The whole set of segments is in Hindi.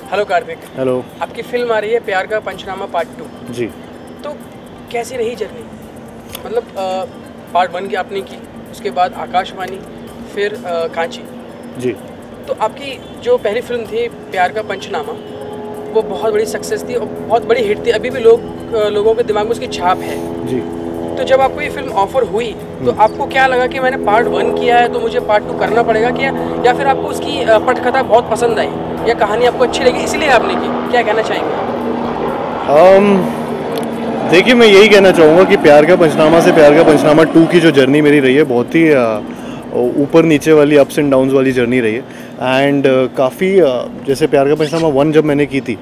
हेलो कार्तिक। हेलो। आपकी फिल्म आ रही है प्यार का पंचनामा पार्ट 2। जी। तो कैसी रही जर्नी? मतलब पार्ट 1 की आपने की, उसके बाद आकाशवाणी, फिर कांची। जी। तो आपकी जो पहली फिल्म थी प्यार का पंचनामा, वो बहुत बड़ी सक्सेस थी और बहुत बड़ी हिट थी। अभी भी लोगों के दिमाग में उसकी छाप है। जी। तो जब आपको ये फिल्म ऑफर हुई तो आपको क्या लगा कि मैंने पार्ट 1 किया है तो मुझे पार्ट 2 करना पड़ेगा क्या, या फिर आपको उसकी पटकथा बहुत पसंद आई या कहानी आपको अच्छी लगी इसलिए आपने की? क्या कहना चाहेंगे? देखिए, मैं यही कहना चाहूँगा कि प्यार का पंचनामा से प्यार का पंचनामा 2 की जो जर्नी मेरी रही है बहुत ही ऊपर नीचे वाली, अप्स एंड डाउन्स वाली जर्नी रही है। एंड काफ़ी जैसे प्यार का पंचनामा 1 जब मैंने की थी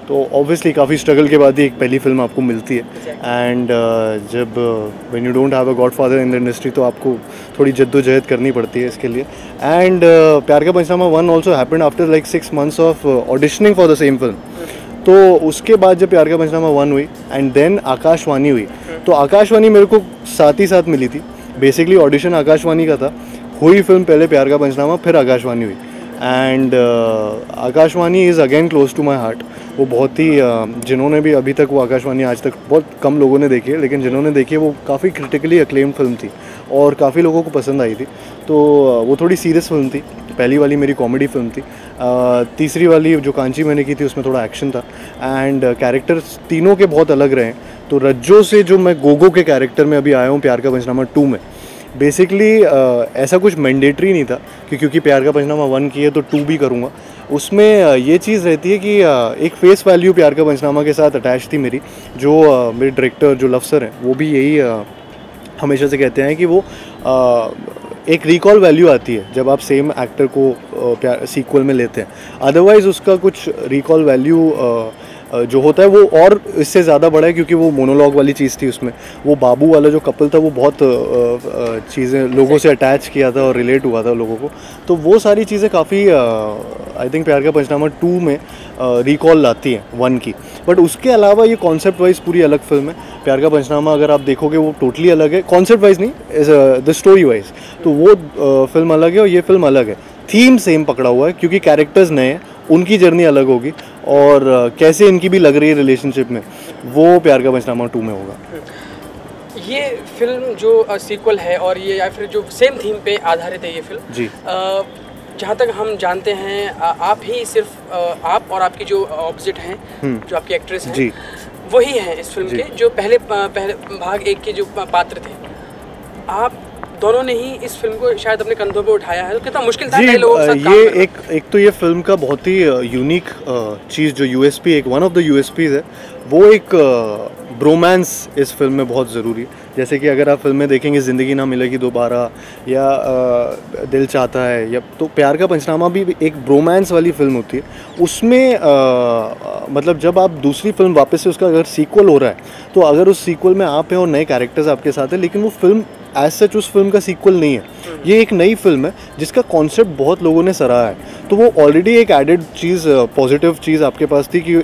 तो ऑब्वियसली काफ़ी स्ट्रगल के बाद ही एक पहली फिल्म आपको मिलती है। एंड जब when you don't have a godfather in the industry तो आपको थोड़ी जद्दोजहद करनी पड़ती है इसके लिए। एंड प्यार का पंचनामा 1 also happened after like 6 months of auditioning for the same film. तो उसके बाद जब प्यार का पंचनामा 1 हुई एंड देन आकाशवाणी हुई, तो आकाशवाणी मेरे को साथ ही साथ मिली थी। बेसिकली ऑडिशन आकाशवाणी का था, हुई फिल्म पहले प्यार का पंचनामा, फिर आकाशवाणी हुई। And Akashvani is again close to my heart. वो बहुत ही जिन्होंने भी अभी तक वो आकाशवाणी आज तक बहुत कम लोगों ने देखी है, लेकिन जिन्होंने देखी है वो काफ़ी क्रिटिकली अक्लेम्ड फिल्म थी और काफ़ी लोगों को पसंद आई थी। तो वो थोड़ी सीरियस फिल्म थी। पहली वाली मेरी कॉमेडी फिल्म थी। तीसरी वाली जो कांची मैंने की थी उसमें थोड़ा एक्शन था। एंड कैरेक्टर्स तीनों के बहुत अलग रहे। तो रज्जो से जो मैं गोगो के कैरेक्टर में अभी आया हूँ प्यार का पंचनामा 2 में, बेसिकली ऐसा कुछ मैंडेटरी नहीं था कि क्योंकि प्यार का पंचनामा 1 की है तो 2 भी करूँगा। उसमें ये चीज़ रहती है कि एक फेस वैल्यू प्यार का पंचनामा के साथ अटैच थी मेरी। जो मेरे डायरेक्टर जो लव सर हैं वो भी यही हमेशा से कहते हैं कि वो एक रिकॉल वैल्यू आती है जब आप सेम एक्टर को सीक्वल में लेते हैं। अदरवाइज़ उसका कुछ रिकॉल वैल्यू जो होता है वो और इससे ज़्यादा बड़ा है, क्योंकि वो मोनोलॉग वाली चीज़ थी। उसमें वो बाबू वाला जो कपल था वो बहुत चीज़ें लोगों से अटैच किया था और रिलेट हुआ था लोगों को। तो वो सारी चीज़ें काफ़ी आई थिंक प्यार का पंचनामा 2 में रिकॉल लाती हैं 1 की। बट उसके अलावा ये कॉन्सेप्ट वाइज पूरी अलग फिल्म है। प्यार का पंचनामा अगर आप देखोगे वो टोटली अलग है, कॉन्सेप्ट वाइज नहीं, द स्टोरी वाइज। तो वो फिल्म अलग है और ये फिल्म अलग है। थीम सेम पकड़ा हुआ है क्योंकि कैरेक्टर्स नए हैं, उनकी जर्नी अलग होगी और कैसे इनकी भी लग रही है रिलेशनशिप में, वो प्यार का पंचनामा 2 में होगा। ये फिल्म जो सीक्वल है और ये या फिर जो सेम थीम पे आधारित है ये फिल्म जी, जहाँ तक हम जानते हैं आप ही सिर्फ आप और आपकी जो ऑपोजिट हैं जो आपकी एक्ट्रेस हैं जी, वही हैं इस फिल्म के जो पहले भाग 1 के जो पात्र थे। आप दोनों ने ही इस फिल्म को शायद अपने कंधों पे उठाया है। तो कितना मुश्किल था नए लोगों के साथ काम करना? एक तो ये फिल्म का बहुत ही यूनिक चीज़ जो यूएसपी, एक वन ऑफ द यूएसपीज है, वो एक ब्रोमांस इस फिल्म में बहुत ज़रूरी है। जैसे कि अगर आप फिल्में देखेंगे ज़िंदगी ना मिलेगी दोबारा या दिल चाहता है, या तो प्यार का पंचनामा भी एक ब्रोमांस वाली फिल्म होती है। उसमें मतलब जब आप दूसरी फिल्म वापस से उसका अगर सीक्वल हो रहा है तो अगर उस सीक्वल में आप हैं और नए कैरेक्टर्स आपके साथ हैं, लेकिन वो फिल्म एज सच उस फिल्म का सीक्वल नहीं है, ये एक नई फिल्म है जिसका कॉन्सेप्ट बहुत लोगों ने सराहा है। तो वो ऑलरेडी एक एडेड चीज़, पॉजिटिव चीज़ आपके पास थी कि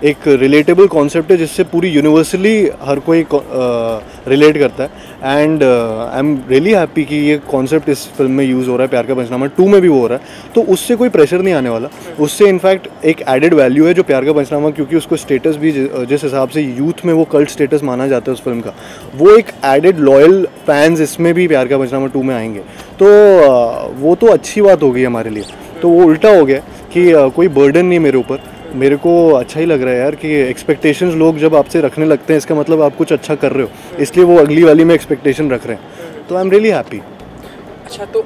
एक रिलेटेबल कॉन्सेप्ट है जिससे पूरी यूनिवर्सली हर कोई रिलेट करता है। And I am really happy कि ये कॉन्सेप्ट इस फिल्म में यूज़ हो रहा है, प्यार का पंचनामा 2 में भी वो हो रहा है। तो उससे कोई प्रेशर नहीं आने वाला, उससे इनफैक्ट एक एडेड वैल्यू है जो प्यार का पंचनामा, क्योंकि उसको स्टेटस भी जिस हिसाब से यूथ में वो कल्ट स्टेटस माना जाता है उस फिल्म का, वो एक एडेड लॉयल फैंस इसमें भी प्यार का पंचनामा 2 में आएंगे। तो वो तो अच्छी बात हो गई हमारे लिए। तो वो उल्टा हो गया कि कोई बर्डन नहीं मेरे ऊपर। मेरे को अच्छा ही लग रहा है यार कि एक्सपेक्टेशंस लोग जब आपसे रखने लगते हैं, इसका मतलब आप कुछ अच्छा कर रहे हो, इसलिए वो अगली वाली में एक्सपेक्टेशन रख रहे हैं। तो आई एम रियली हैप्पी। अच्छा, तो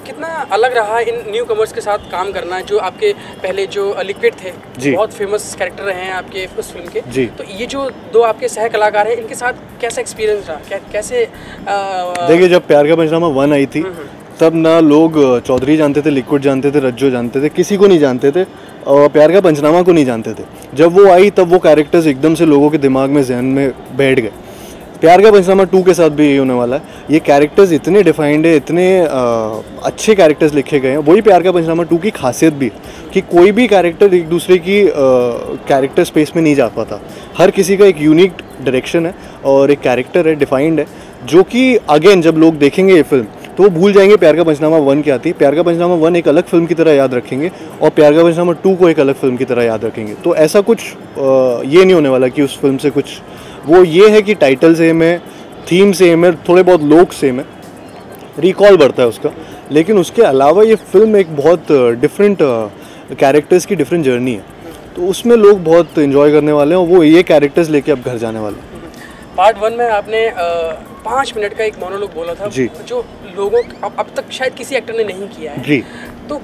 कितना अलग रहा इन न्यू कमर्स के साथ काम करना? जो आपके पहले जो लिक्विड थे बहुत फेमस कैरेक्टर रहे हैं आपके उस फिल्म के जी, तो ये जो दो आपके सह कलाकार हैं इनके साथ कैसा एक्सपीरियंस रहा? कैसे देखिए, जब प्यार का पंचनामा 1 आई थी तब ना लोग चौधरी जानते थे, लिक्विड जानते थे, रज्जो जानते थे, किसी को नहीं जानते थे और प्यार का पंचनामा को नहीं जानते थे। जब वो आई तब वो कैरेक्टर्स एकदम से लोगों के दिमाग में, जहन में बैठ गए। प्यार का पंचनामा 2 के साथ भी यही होने वाला है। ये कैरेक्टर्स इतने डिफाइंड है, इतने अच्छे कैरेक्टर्स लिखे गए हैं। वही प्यार का पंचनामा 2 की खासियत भी है कि कोई भी कैरेक्टर एक दूसरे की कैरेक्टर स्पेस में नहीं जा पाता। हर किसी का एक यूनिक डायरेक्शन है और एक कैरेक्टर है, डिफाइंड है, जो कि अगेन जब लोग देखेंगे ये फिल्म तो वो भूल जाएंगे प्यार का पंचनामा 1 क्या थी। प्यार का पंचनामा 1 एक अलग फिल्म की तरह याद रखेंगे और प्यार का पंचनामा 2 को एक अलग फिल्म की तरह याद रखेंगे। तो ऐसा कुछ ये नहीं होने वाला कि उस फिल्म से कुछ, वो ये है कि टाइटल सेम है, थीम सेम है, थोड़े बहुत लोग सेम है, रिकॉल बढ़ता है उसका, लेकिन उसके अलावा ये फिल्म एक बहुत डिफरेंट कैरेक्टर्स की डिफरेंट जर्नी है, तो उसमें लोग बहुत इन्जॉय करने वाले हैं और वो ये कैरेक्टर्स लेके अब घर जाने वाले हैं। पार्ट 1 में आपने 5 मिनट का एक मोनोलॉग बोला था जी, जो लोगों अब तक शायद किसी एक्टर ने नहीं किया है जी, तो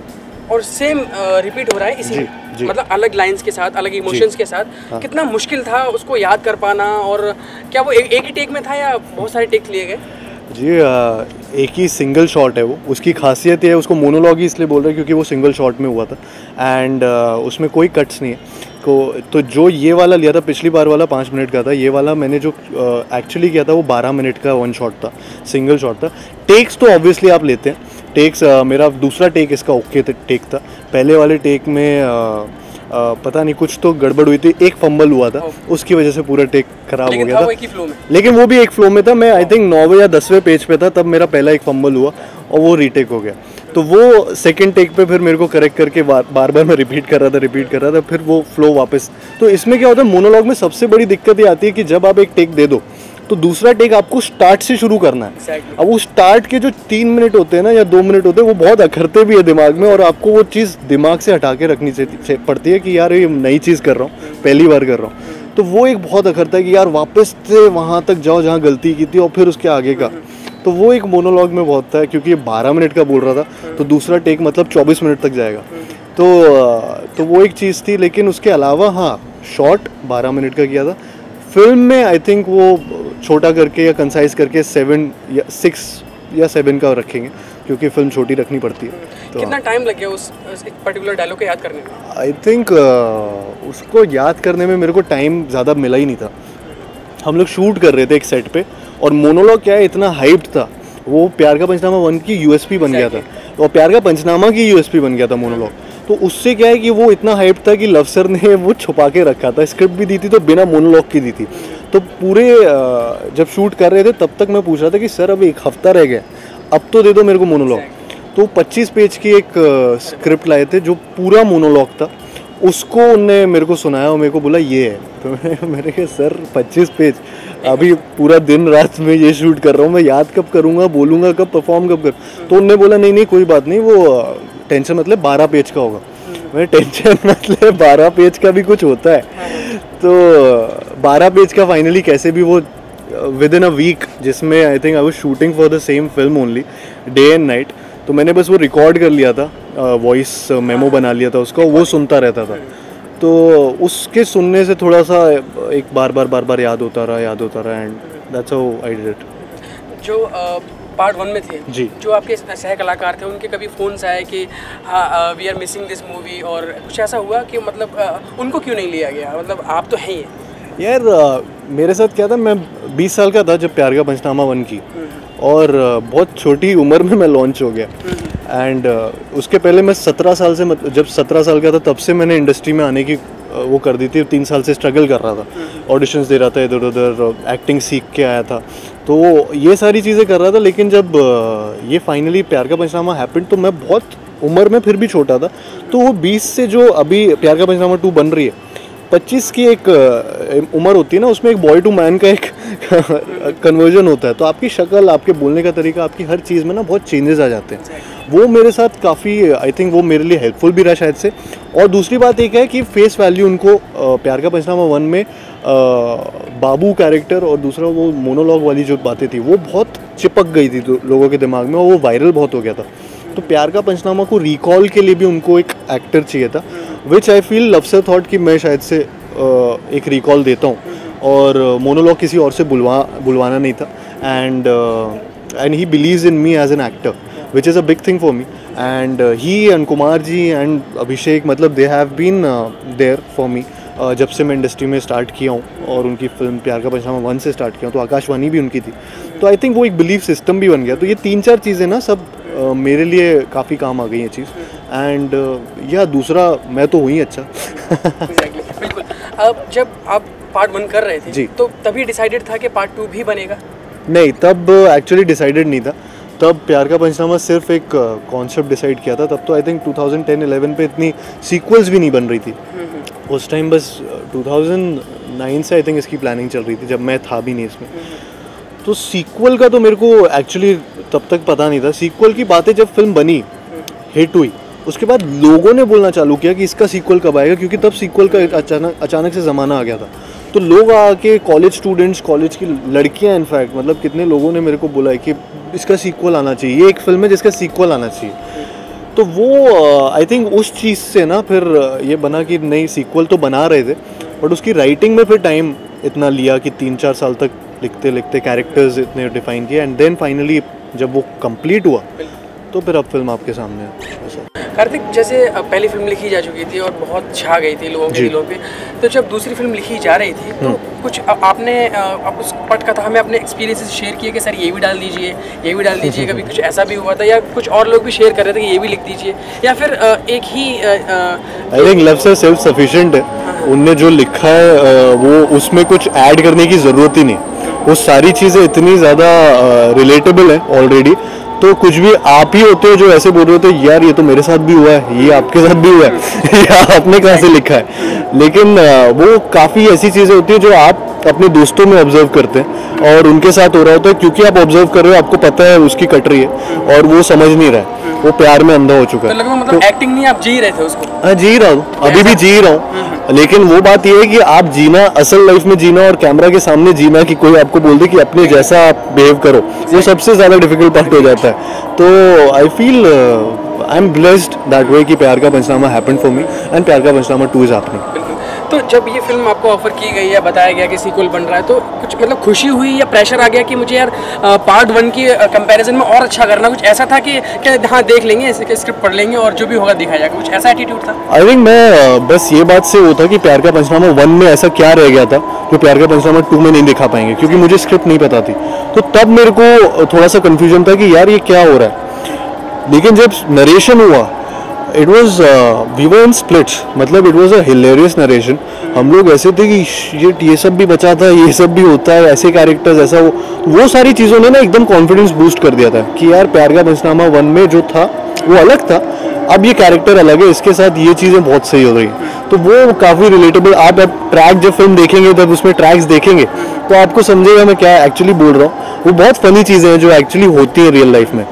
और सेम रिपीट हो रहा है इसी जी, मतलब अलग लाइंस के साथ, अलग इमोशंस के साथ। हाँ। कितना मुश्किल था उसको याद कर पाना, और क्या वो एक ही टेक में था या बहुत सारे टेक लिए गए? जी, एक ही सिंगल शॉट है वो, उसकी खासियत है, उसको मोनोलॉग ही इसलिए बोल रहे हैं क्योंकि वो सिंगल शॉट में हुआ था एंड उसमें कोई कट्स नहीं है तो जो ये वाला लिया था पिछली बार वाला 5 मिनट का था, ये वाला मैंने जो एक्चुअली किया था वो 12 मिनट का 1 शॉट था, सिंगल शॉट था। टेक्स तो ऑब्वियसली आप लेते हैं, टेक्स मेरा दूसरा टेक इसका ओके टेक था। पहले वाले टेक में पता नहीं कुछ तो गड़बड़ हुई थी, एक फंबल हुआ था, उसकी वजह से पूरा टेक खराब हो गया था, लेकिन वो भी एक फ्लो में था। मैं आई थिंक 9वें या 10वें पेज पे था तब मेरा पहला एक फंबल हुआ और वो रीटेक हो गया। तो वो सेकंड टेक पे फिर मेरे को करेक्ट करके बार बार मैं रिपीट कर रहा था, फिर वो फ्लो वापस। तो इसमें क्या होता है, मोनोलॉग में सबसे बड़ी दिक्कत ये आती है कि जब आप एक टेक दे दो तो दूसरा टेक आपको स्टार्ट से शुरू करना है। अब वो स्टार्ट के जो 3 मिनट होते हैं ना या 2 मिनट होते हैं, वो बहुत अखरते भी है दिमाग में, और आपको वो चीज़ दिमाग से हटा के रखनी पड़ती है कि यार ये नई चीज़ कर रहा हूँ, पहली बार कर रहा हूँ। तो वो एक बहुत अखरता है कि यार वापस से वहाँ तक जाओ जहाँ गलती की थी और फिर उसके आगे का। तो वो एक मोनोलॉग में बहुत था, क्योंकि ये 12 मिनट का बोल रहा था तो दूसरा टेक मतलब 24 मिनट तक जाएगा। तो वो एक चीज़ थी, लेकिन उसके अलावा हाँ, शॉर्ट 12 मिनट का किया था। फिल्म में आई थिंक वो छोटा करके या कंसाइज करके 6 या 7 का रखेंगे, क्योंकि फिल्म छोटी रखनी पड़ती है। तो कितना टाइम लग गया उस एक पर्टिकुलर डायलॉग को याद करने में? आई थिंक उसको याद करने में मेरे को टाइम ज़्यादा मिला ही नहीं था। हम लोग शूट कर रहे थे एक सेट पे, और मोनोलॉग क्या है, इतना हाइप्ड था, वो प्यार का पंचनामा 1 की यूएसपी बन गया था, और प्यार का पंचनामा की यूएसपी बन गया था मोनोलॉग। तो उससे क्या है कि वो इतना हाइप था कि लव सर ने वो छुपा के रखा था, स्क्रिप्ट भी दी थी तो बिना मोनोलॉग की दी थी। तो पूरे जब शूट कर रहे थे तब तक मैं पूछ रहा था कि सर अब 1 हफ्ता रह गया, अब तो दे दो मेरे को मोनोलॉग। तो 25 पेज की एक स्क्रिप्ट लाए थे जो पूरा मोनोलॉग था, उसको उनने मेरे को सुनाया और मेरे को बोला ये है। तो मैंने कहा सर 25 पेज, अभी पूरा दिन रात में ये शूट कर रहा हूँ, मैं याद कब करूँगा, बोलूँगा कब, परफॉर्म कब कर। तो उनने बोला नहीं कोई बात नहीं, वो टेंशन मतलब 12 पेज का होगा। मैं टेंशन मतलब 12 पेज का भी कुछ होता है। तो 12 पेज का फाइनली कैसे भी वो विद इन अ वीक, जिसमें I think I was shooting for the same film only day and night, तो मैंने बस वो रिकॉर्ड कर लिया था, वॉइस मेमो बना लिया था उसका, वो सुनता रहता था। तो उसके सुनने से थोड़ा सा एक बार याद होता रहा and that's how I did it. जो पार्ट 1 में थे जी, जो आपके सह कलाकार थे, उनके कभी फ़ोन्स आए कि हाँ we are missing this movie, और कुछ ऐसा हुआ कि मतलब उनको क्यों नहीं लिया गया? मतलब आप तो हैं ही यार। मेरे साथ क्या था, मैं 20 साल का था जब प्यार का पंचनामा 1 की, और बहुत छोटी उम्र में मैं लॉन्च हो गया। एंड उसके पहले मैं 17 साल से, जब 17 साल का था तब से मैंने इंडस्ट्री में आने की वो कर दी थी। 3 साल से स्ट्रगल कर रहा था, ऑडिशंस दे रहा था, इधर उधर एक्टिंग सीख के आया था, तो ये सारी चीज़ें कर रहा था। लेकिन जब ये फाइनली प्यार का पंचनामा हैपेंड, तो मैं बहुत उम्र में फिर भी छोटा था। तो वो 20 से जो अभी प्यार का पंचनामा 2 बन रही है, 25 की एक उम्र होती है ना, उसमें एक बॉय टू मैन का एक कन्वर्जन होता है। तो आपकी शक्ल, आपके बोलने का तरीका, आपकी हर चीज़ में ना बहुत चेंजेस आ जाते हैं। वो मेरे साथ काफ़ी आई थिंक वो मेरे लिए हेल्पफुल भी रहा शायद से। और दूसरी बात एक है कि फेस वैल्यू उनको प्यार का पंचनामा 1 में बाबू कैरेक्टर और दूसरा वो मोनोलॉग वाली जो बातें थी वो बहुत चिपक गई थी लोगों के दिमाग में, और वो वायरल बहुत हो गया था। तो प्यार का पंचनामा को रिकॉल के लिए भी उनको एक एक्टर चाहिए था, which I feel Luv sir thought कि मैं शायद से एक रिकॉल देता हूँ, और मोनोलॉग किसी और से बुलवाना नहीं था। And he believes in me as an actor, which is a big thing for me, and he and Kumar ji and Abhishek, मतलब they have been there for me जब से मैं इंडस्ट्री में स्टार्ट किया हूँ, और उनकी फिल्म प्यार का पंचनामा 1 से स्टार्ट किया हूँ, तो आकाशवाणी भी उनकी थी। तो आई थिंक वो एक बिलीफ सिस्टम भी बन गया। तो ये 3-4 चीज़ें ना सब मेरे लिए काफ़ी काम आ गई ये चीज़। एंड या दूसरा मैं तो हुई अच्छा। बिल्कुल। अब जब आप पार्ट 1 कर रहे थे जी, तो तभी डिसाइडेड था कि पार्ट 2 भी बनेगा? नहीं, तब एक्चुअली डिसाइडेड नहीं था। तब प्यार का पंचनामा सिर्फ एक कॉन्सेप्ट डिसाइड किया था, तब तो आई थिंक 2010-11 पे इतनी सीक्वल्स भी नहीं बन रही थी। उस टाइम बस 2009 से आई थिंक इसकी प्लानिंग चल रही थी, जब मैं था भी नहीं इसमें। तो सीक्वल का तो मेरे को एक्चुअली तब तक पता नहीं था। सीक्वल की बातें जब फिल्म बनी, हिट हुई, उसके बाद लोगों ने बोलना चालू किया कि इसका सीक्वल कब आएगा, क्योंकि तब सीक्वल का अचानक से ज़माना आ गया था। तो लोग आके, कॉलेज स्टूडेंट्स, कॉलेज की लड़कियां इनफैक्ट, मतलब कितने लोगों ने मेरे को बोला है कि इसका सीक्वल आना चाहिए, ये एक फिल्म है जिसका सीक्वल आना चाहिए। तो वो आई थिंक उस चीज़ से ना फिर ये बना कि नहीं, सीक्वल तो बना रहे थे बट उसकी राइटिंग में फिर टाइम इतना लिया कि 3-4 साल तक लिखते लिखते कैरेक्टर्स इतने डिफाइन किए, एंड देन फाइनली जब वो कंप्लीट हुआ तो फिर अब फिल्म आपके सामने है। कार्तिक, जैसे पहली फिल्म लिखी जा चुकी थी और बहुत छा गई थी लोगों के दिलों पे, तो जब दूसरी फिल्म लिखी जा रही थी तो कुछ आपने उस पटकथा में अपने एक्सपीरियंसेस शेयर किए कि सर ये भी डाल दीजिए, ये भी डाल दीजिए, कभी कुछ ऐसा भी हुआ था, या कुछ और लोग भी शेयर कर रहे थे कि ये भी लिख दीजिए, या फिर एक ही I think Luv sir self sufficient है। उनने जो लिखा है वो उसमें कुछ ऐड करने की ज़रूरत ही नहीं, वो सारी चीज़ें इतनी ज़्यादा रिलेटेबल है ऑलरेडी। तो कुछ भी आप ही होते हो जो ऐसे बोल रहे होते हो यार ये तो मेरे साथ भी हुआ है, ये आपके साथ भी हुआ है या आपने कहाँ से लिखा है। लेकिन वो काफ़ी ऐसी चीज़ें होती है जो आप अपने दोस्तों में ऑब्जर्व करते हैं और उनके साथ हो रहा होता है, क्योंकि आप ऑब्जर्व कर रहे हो, आपको पता है उसकी कट रही है और वो समझ नहीं रहा है, वो प्यार में अंधा हो चुका है। तो मतलब एक्टिंग नहीं, आप जी रहे थे उसको? हाँ, जी रहा हूँ, अभी भी जी रहा हूँ। लेकिन वो बात ये है कि आप जीना, असल लाइफ में जीना और कैमरा के सामने जीना, कि कोई आपको बोल दे कि अपने जैसा आप बिहेव करो, वो सबसे ज़्यादा डिफिकल्ट पार्ट हो जाता है। तो I feel I am blessed that way कि प्यार का पंचनामा हैपेंड फॉर मी एंड प्यार का पंचनामा 2 इज हैपनिंग। तो जब ये फिल्म आपको ऑफर की गई या बताया गया कि सीक्वल बन रहा है, तो कुछ मतलब खुशी हुई या प्रेशर आ गया कि मुझे यार पार्ट 1 की कंपैरिजन में और अच्छा करना? कुछ ऐसा था कि हाँ देख लेंगे, इसके स्क्रिप्ट पढ़ लेंगे और जो भी होगा दिखाया जाएगा, कुछ ऐसा एटीट्यूड था? आई थिंक मैं बस ये बात से वो था कि प्यार का पंचनामा 1 में ऐसा क्या रह गया था जो प्यार का पंचनामा 2 में नहीं दिखा पाएंगे, क्योंकि मुझे स्क्रिप्ट नहीं पता थी। तो तब मेरे को थोड़ा सा कन्फ्यूजन था कि यार ये क्या हो रहा है। लेकिन जब नरेशन हुआ, it was we were in splits, मतलब it was a hilarious narration. हम लोग ऐसे थे कि ये सब भी बचा था, ये सब भी होता है, ऐसे कैरेक्टर्स, ऐसा वो सारी चीज़ों ने ना एकदम कॉन्फिडेंस बूस्ट कर दिया था कि यार प्यार का पंचनामा 1 में जो था वो अलग था, अब ये कैरेक्टर अलग है, इसके साथ ये चीज़ें बहुत सही हो रही हैं। तो वो काफ़ी रिलेटेबल। आप अब ट्रैक जब फिल्म देखेंगे, तब उसमें ट्रैक्स देखेंगे तो आपको समझेगा मैं क्या एक्चुअली बोल रहा हूँ। वो बहुत फनी चीज़ें हैं जो एक्चुअली होती हैं रियल लाइफ में।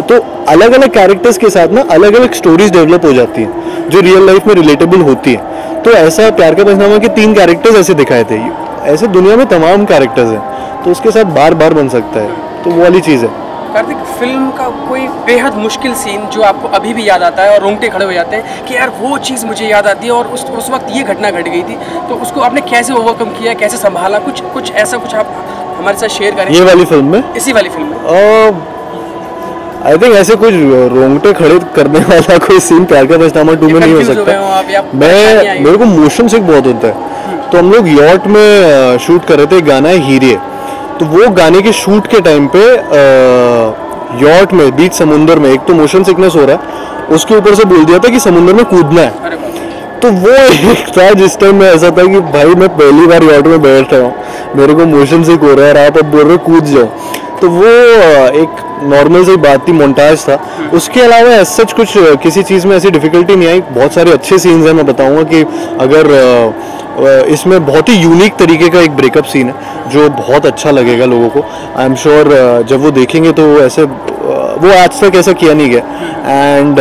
तो अलग अलग कैरेक्टर्स के साथ ना अलग अलग स्टोरीज डेवलप हो जाती हैं जो रियल लाइफ में रिलेटेबल होती है। तो ऐसा प्यार का पंचनामा के 3 कैरेक्टर्स ऐसे दिखाए थे, ऐसे दुनिया में तमाम कैरेक्टर्स हैं, तो उसके साथ बार बार बन सकता है, तो वो वाली चीज़ है। कार्तिक, फिल्म का कोई बेहद मुश्किल सीन जो आपको अभी भी याद आता है और रोंगटे खड़े हो जाते हैं कि यार वो चीज़ मुझे याद आती है और उस वक्त ये घटना घट गई थी, तो उसको आपने कैसे ओवरकम किया, कैसे संभाला? कुछ ऐसा कुछ आप हमारे साथ शेयर करें। ये वाली फिल्म में, इसी वाली फिल्म में आई थिंक ऐसे कुछ रोंगटे खड़े करने वाला कोई सीन प्यार का पंचनामा 2 में नहीं हो सकता। मेरे को मोशन सिक बहुत होता है। तो हम लोग यॉट में शूट कर रहे थे, गाना है हीरे। तो वो गाने के शूट के टाइम पे यॉट में बीच समुंदर में एक तो मोशन सिकनेस हो रहा है, उसके ऊपर से बोल दिया था कि समुंदर में कूदना है। तो वो एक था जिस टाइम में ऐसा था कि भाई मैं पहली बार यॉट में बैठ रहा हूँ, मेरे को मोशन सिक हो रहा है और आप अब बोल रहे हो कूद जाओ। तो वो एक नॉर्मल सी बात थी, मोन्टाज था। उसके अलावा सच कुछ किसी चीज़ में ऐसी डिफ़िकल्टी नहीं आई। बहुत सारे अच्छे सीन्स हैं। मैं बताऊंगा कि अगर इसमें बहुत ही यूनिक तरीके का एक ब्रेकअप सीन है जो बहुत अच्छा लगेगा लोगों को। आई एम श्योर जब वो देखेंगे तो ऐसे वो आज तक ऐसा किया नहीं गया। एंड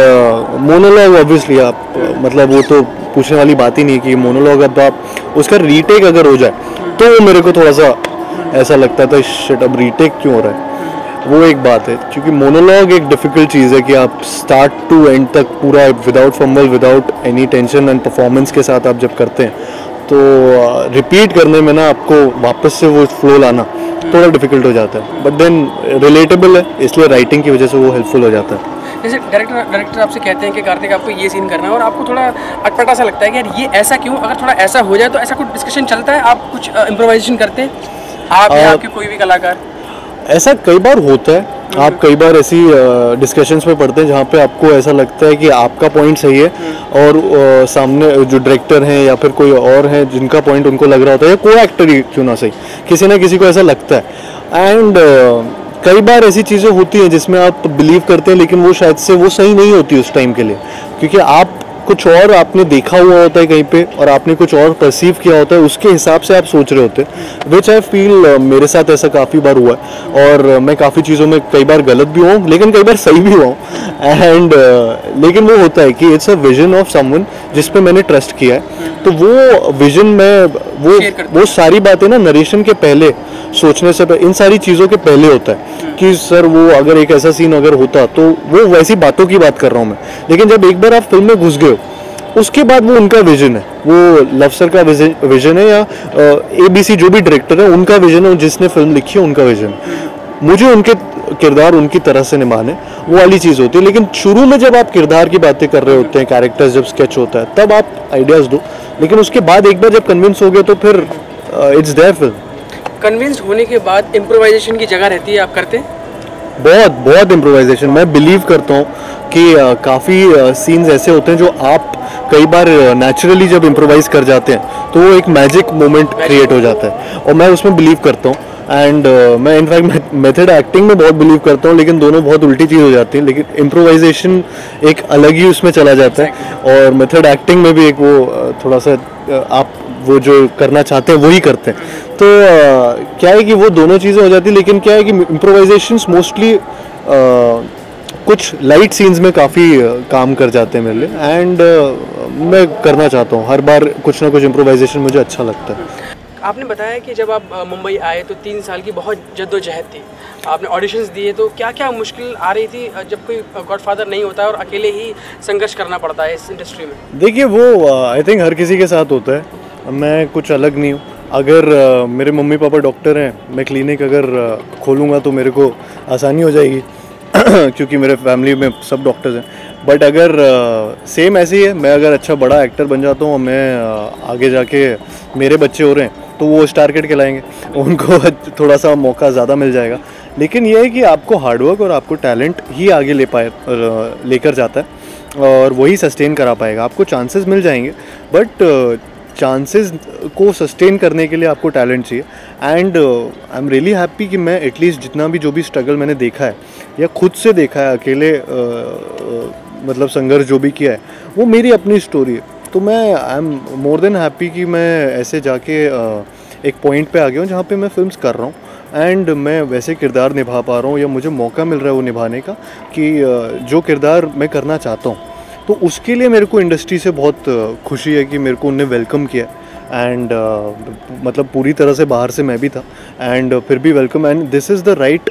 मोनोलॉग ऑब्वियसली आप मतलब वो तो पूछने वाली बात ही नहीं है कि मोनोलॉग अब आप उसका रीटेक अगर हो जाए तो मेरे को थोड़ा सा ऐसा लगता था शिट अब रीटेक क्यों हो रहा है। वो एक बात है, क्योंकि मोनोलॉग एक डिफ़िकल्ट चीज़ है कि आप स्टार्ट टू एंड तक पूरा without fumble, without any tension and performance के साथ आप जब करते हैं तो रिपीट करने में ना आपको वापस से वो फ्लो लाना थोड़ा डिफ़िकल्ट हो जाता है। बट देन रिलेटेबल है, इसलिए राइटिंग की वजह से वो हेल्पफुल हो जाता है। जैसे डायरेक्टर आपसे कहते हैं कि कार्तिक आपको ये सीन करना है और आपको थोड़ा अटपटा सा लगता है कि यार ये ऐसा क्यों, अगर थोड़ा ऐसा हो जाए तो ऐसा कुछ डिस्कशन चलता है? आप कुछ इम्प्रोवाइजेशन करते हैं आप या आपके कोई भी कलाकार? ऐसा कई बार होता है। आप कई बार ऐसी डिस्कशंस में पढ़ते हैं जहाँ पे आपको ऐसा लगता है कि आपका पॉइंट सही है और सामने जो डायरेक्टर हैं या फिर कोई और हैं जिनका पॉइंट उनको लग रहा होता है, या को एक्टर ही क्यों ना सही, किसी ना किसी को ऐसा लगता है। एंड कई बार ऐसी चीज़ें होती हैं जिसमें आप बिलीव करते हैं लेकिन वो शायद से वो सही नहीं होती उस टाइम के लिए, क्योंकि आप कुछ और आपने देखा हुआ होता है कहीं पे और आपने कुछ और परसीव किया होता है, उसके हिसाब से आप सोच रहे होते हैं, विच आई फील मेरे साथ ऐसा काफ़ी बार हुआ है और मैं काफ़ी चीज़ों में कई बार गलत भी हुआ हूँ लेकिन कई बार सही भी हुआ हूँ एंड लेकिन वो होता है कि it's a vision of someone जिस पे मैंने ट्रस्ट किया है, तो वो विजन में वो सारी बातें ना नरेशन के पहले सोचने से इन सारी चीज़ों के पहले होता है कि सर वो अगर एक ऐसा सीन अगर होता तो वो वैसी बातों की बात कर रहा हूँ मैं, लेकिन जब एक बार आप फिल्म में घुस गए उसके बाद वो उनका विजन है, वो लव सर का विजन है या ABC जो भी डायरेक्टर है उनका विजन है, जिसने फिल्म लिखी है उनका विजन, मुझे उनके किरदार उनकी तरह से निभाने वो वाली चीज़ होती है। लेकिन शुरू में जब आप किरदार की बातें कर रहे होते हैं, कैरेक्टर्स जब स्केच होता है तब आप आइडियाज़ दो, लेकिन उसके बाद एक बार जब कन्विंस हो गए तो फिर इट्स देयर फिल्म। कन्विंस होने के बाद इम्प्रोवाइजेशन की जगह रहती है, आप करते हैं? बहुत बहुत इम्प्रोवाइजेशन मैं बिलीव करता हूँ कि काफ़ी सीन्स ऐसे होते हैं जो आप कई बार नेचुरली जब इम्प्रोवाइज कर जाते हैं तो वो एक मैजिक मोमेंट क्रिएट हो जाता है और मैं उसमें बिलीव करता हूँ एंड मैं इनफैक्ट मेथड एक्टिंग में बहुत बिलीव करता हूँ, लेकिन दोनों बहुत उल्टी चीज़ हो जाती है, लेकिन इम्प्रोवाइजेशन एक अलग ही उसमें चला जाता है और मेथड एक्टिंग में भी एक वो थोड़ा सा आप वो जो करना चाहते हैं वही करते हैं, तो क्या है कि वो दोनों चीज़ें हो जाती है, लेकिन क्या है कि इम्प्रोवाइजेशंस मोस्टली कुछ लाइट सीन्स में काफ़ी काम कर जाते हैं मेरे लिए एंड मैं करना चाहता हूँ हर बार कुछ ना कुछ इम्प्रोवाइजेशन मुझे अच्छा लगता है। आपने बताया कि जब आप मुंबई आए तो 3 साल की बहुत जद्दोजहद थी, आपने ऑडिशंस दिए, तो क्या क्या मुश्किल आ रही थी जब कोई गॉडफादर नहीं होता है और अकेले ही संघर्ष करना पड़ता है इस इंडस्ट्री में? देखिए वो आई थिंक हर किसी के साथ होता है, मैं कुछ अलग नहीं हूँ। अगर मेरे मम्मी पापा डॉक्टर हैं, मैं क्लिनिक अगर खोलूँगा तो मेरे को आसानी हो जाएगी क्योंकि मेरे फैमिली में सब डॉक्टर्स हैं, बट अगर सेम ऐसे ही है, मैं अगर अच्छा बड़ा एक्टर बन जाता हूँ और मैं आगे जाके मेरे बच्चे हो रहे हैं तो वो स्टार किड कहलाएंगे, उनको थोड़ा सा मौका ज़्यादा मिल जाएगा। लेकिन ये है कि आपको हार्डवर्क और आपको टैलेंट ही आगे लेकर जाता है और वही सस्टेन करा पाएगा। आपको चांसेस मिल जाएंगे बट चांसेस को सस्टेन करने के लिए आपको टैलेंट चाहिए and I am really happy कि मैं एटलीस्ट जितना भी जो भी स्ट्रगल मैंने देखा है या खुद से देखा है अकेले मतलब संघर्ष जो भी किया है वो मेरी अपनी स्टोरी है, तो मैं I am more than happy कि मैं ऐसे जाके एक पॉइंट पे आ गया हूँ जहाँ पे मैं फिल्म्स कर रहा हूँ एंड मैं वैसे किरदार निभा पा रहा हूँ या मुझे मौका मिल रहा है वो निभाने का कि जो किरदार मैं करना चाहता हूँ, तो उसके लिए मेरे को इंडस्ट्री से बहुत खुशी है कि मेरे को उन्हें वेलकम किया एंड मतलब पूरी तरह से बाहर से मैं भी था एंड फिर भी welcome and this is the right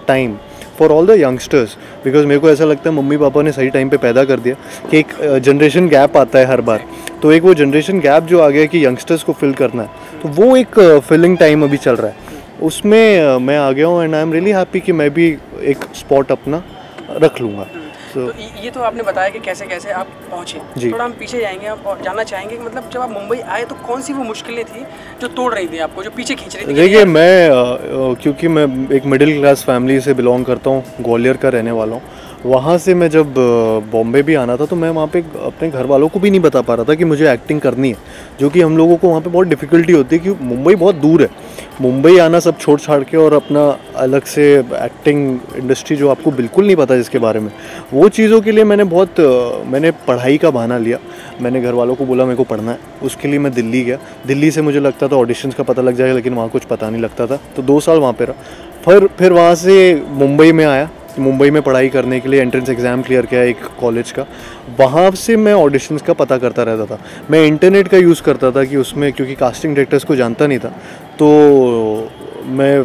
time for all the youngsters, because मेरे को ऐसा लगता है मम्मी पापा ने सही टाइम पे पैदा कर दिया कि एक जनरेशन गैप आता है हर बार, तो एक वो जनरेशन गैप जो आ गया कि यंगस्टर्स को फिल करना है, तो वो एक फिलिंग टाइम अभी चल रहा है, उसमें मैं आ गया हूँ and I am really happy कि मैं भी एक स्पॉट अपना रख लूँगा। तो ये तो आपने बताया कि कैसे कैसे आप पहुँचे, थोड़ा हम पीछे जाएंगे आप और जानना चाहेंगे कि मतलब जब आप मुंबई आए तो कौन सी वो मुश्किलें थी जो तोड़ रही थी आपको, जो पीछे खींच रही थी? देखिए मैं क्योंकि मैं एक मिडिल क्लास फैमिली से बिलोंग करता हूँ, ग्वालियर का रहने वाला हूँ, वहाँ से मैं जब बॉम्बे भी आना था तो मैं वहाँ पे अपने घर वालों को भी नहीं बता पा रहा था कि मुझे एक्टिंग करनी है, जो कि हम लोगों को वहाँ पे बहुत डिफ़िकल्टी होती है क्योंकि मुंबई बहुत दूर है। मुंबई आना सब छोड़ छाड़ के और अपना अलग से एक्टिंग इंडस्ट्री जो आपको बिल्कुल नहीं पता जिसके बारे में, वो चीज़ों के लिए मैंने पढ़ाई का बहाना लिया, मैंने घर वालों को बोला मेरे को पढ़ना है, उसके लिए मैं दिल्ली गया। दिल्ली से मुझे लगता था ऑडिशंस का पता लग जाएगा, लेकिन वहाँ कुछ पता नहीं लगता था, तो 2 साल वहाँ पे रहा। फिर वहाँ से मुंबई में आया, मुंबई में पढ़ाई करने के लिए एंट्रेंस एग्ज़ाम क्लियर किया एक कॉलेज का, वहाँ से मैं ऑडिशंस का पता करता रहता था। मैं इंटरनेट का यूज़ करता था कि उसमें क्योंकि कास्टिंग डायरेक्टर्स को जानता नहीं था, तो मैं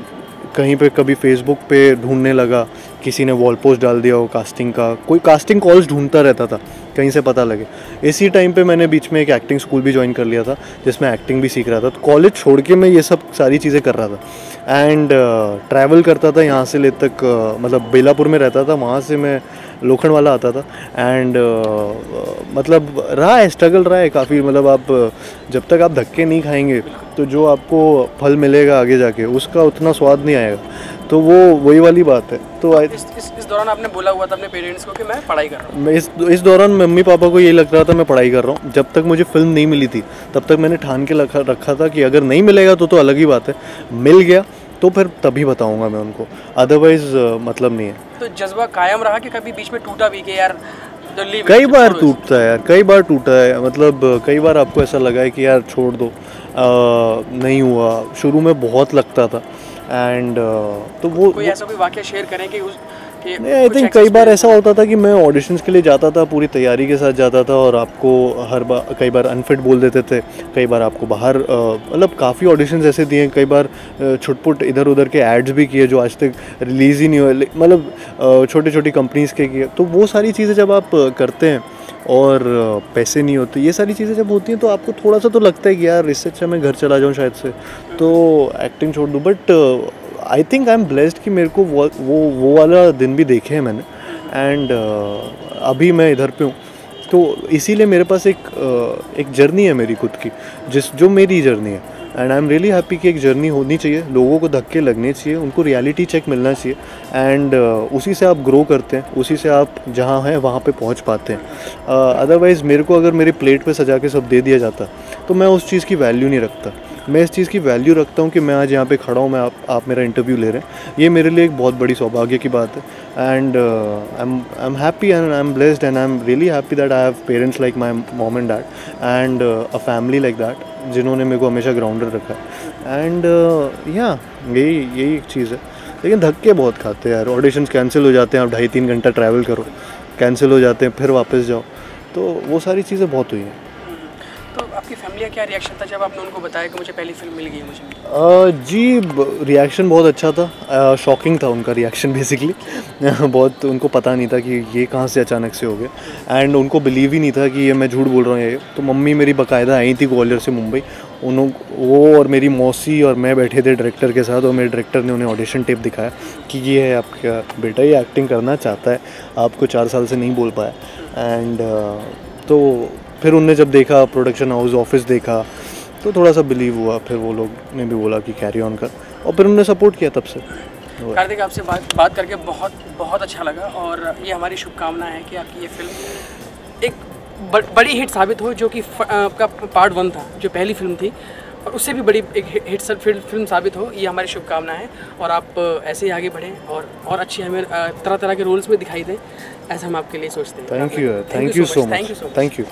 कहीं पे कभी फेसबुक पे ढूंढने लगा, किसी ने वॉल पोस्ट डाल दिया हो कास्टिंग का, कोई कास्टिंग कॉल्स ढूंढता रहता था कहीं से पता लगे। इसी टाइम पे मैंने बीच में एक एक्टिंग स्कूल भी ज्वाइन कर लिया था जिसमें एक्टिंग भी सीख रहा था, तो कॉलेज छोड़ के मैं ये सब सारी चीज़ें कर रहा था एंड ट्रैवल करता था यहाँ से ले तक, मतलब बेलापुर में रहता था, वहाँ से मैं लोखंडवाला आता था एंड मतलब रहा है स्ट्रगल रहा है काफ़ी, मतलब आप जब तक आप धक्के नहीं खाएंगे तो जो आपको फल मिलेगा आगे जाके उसका उतना स्वाद नहीं आएगा, तो वो वही वाली बात है। तो इस दौरान आपने बोला हुआ था अपने पेरेंट्स को कि मैं पढ़ाई कर रहा हूँ? मैं इस दौरान मम्मी पापा को यही लग रहा था मैं पढ़ाई कर रहा हूँ। जब तक मुझे फिल्म नहीं मिली थी तब तक मैंने ठान के रखा था कि अगर नहीं मिलेगा तो अलग ही बात है, मिल गया तो फिर तभी बताऊंगा मैं उनको, अदरवाइज मतलब नहीं है। तो जज्बा कायम रहा कि कभी बीच में टूटा भी कि यार कई बार टूटता है यार, कई बार टूटा है, मतलब कई बार आपको ऐसा लगा है कि यार छोड़ दो, नहीं हुआ। शुरू में बहुत लगता था एंड तो वो कोई ऐसा कोई वाकया शेयर करें कि आई थिंक कई बार ऐसा होता था कि मैं ऑडिशंस के लिए जाता था, पूरी तैयारी के साथ जाता था और आपको हर बार कई बार अनफिट बोल देते थे, कई बार आपको बाहर मतलब काफ़ी ऑडिशंस ऐसे दिए, कई बार छुटपुट इधर उधर के एड्स भी किए जो आज तक रिलीज़ ही नहीं हुए, मतलब छोटी छोटी कंपनीज़ के किए। तो वो सारी चीज़ें जब आप करते हैं और पैसे नहीं होते, ये सारी चीज़ें जब होती हैं तो आपको थोड़ा सा तो लगता है कि यार इससे अच्छा मैं घर चला जाऊँ शायद से, तो एक्टिंग छोड़ दूँ। But I think I am blessed कि मेरे को वो वाला दिन भी देखे हैं मैंने एंड अभी मैं इधर पे हूँ, तो इसीलिए मेरे पास एक जर्नी है मेरी खुद की, जो मेरी जर्नी है and I am really happy कि एक जर्नी होनी चाहिए, लोगों को धक्के लगने चाहिए, उनको रियलिटी चेक मिलना चाहिए एंड उसी से आप ग्रो करते हैं, उसी से आप जहाँ हैं वहाँ पे पहुँच पाते हैं। अदरवाइज़ मेरे को अगर मेरी प्लेट पे सजा के सब दे दिया जाता तो मैं उस चीज़ की वैल्यू नहीं रखता। मैं इस चीज़ की वैल्यू रखता हूँ कि मैं आज यहाँ पे खड़ा हूँ, मैं आप मेरा इंटरव्यू ले रहे हैं, ये मेरे लिए एक बहुत बड़ी सौभाग्य की बात है and I am happy and I am blessed and I am really happy that I have parents like my mom and dad and a family like that, जिन्होंने मेरे को हमेशा ग्राउंडेड रखा है एंड यही एक चीज़ है। लेकिन धक्के बहुत खाते हैं यार, ऑडिशंस कैंसिल हो जाते हैं, आप 2.5-3 घंटा ट्रैवल करो, कैंसिल हो जाते हैं, फिर वापस जाओ, तो वो सारी चीज़ें बहुत हुई हैं। तो आपकी फैमिली का क्या रिएक्शन था जब आपने उनको बताया कि मुझे पहली फिल्म मिल गई है? जी रिएक्शन बहुत अच्छा था, शॉकिंग था उनका रिएक्शन बेसिकली बहुत, उनको पता नहीं था कि ये कहाँ से अचानक से हो गया एंड उनको बिलीव ही नहीं था कि ये मैं झूठ बोल रहा हूँ ये। तो मम्मी मेरी बाकायदा आई थी ग्वालियर से मुंबई, वो और मेरी मौसी और मैं बैठे थे डायरेक्टर के साथ, और मेरे डायरेक्टर ने उन्हें ऑडिशन टेप दिखाया कि ये है आपका बेटा, ये एक्टिंग करना चाहता है, आपको 4 साल से नहीं बोल पाया एंड तो फिर उनने जब देखा प्रोडक्शन हाउस ऑफिस देखा तो थोड़ा सा बिलीव हुआ, फिर वो लोग ने भी बोला कि कैरी ऑन कर, और फिर उन्होंने सपोर्ट किया तब से। कार्तिक आपसे बात करके बहुत अच्छा लगा और ये हमारी शुभकामना है कि आपकी ये फिल्म एक बड़ी हिट साबित हो, जो कि आपका पार्ट 1 था, जो पहली फिल्म थी, और उससे भी बड़ी एक हिट फिल्म साबित हो, ये हमारी शुभकामना है। और आप ऐसे ही आगे बढ़ें और अच्छी हमें तरह तरह के रोल्स में दिखाई दें, ऐसा हम आपके लिए सोचते हैं। Thank you so much, thank you.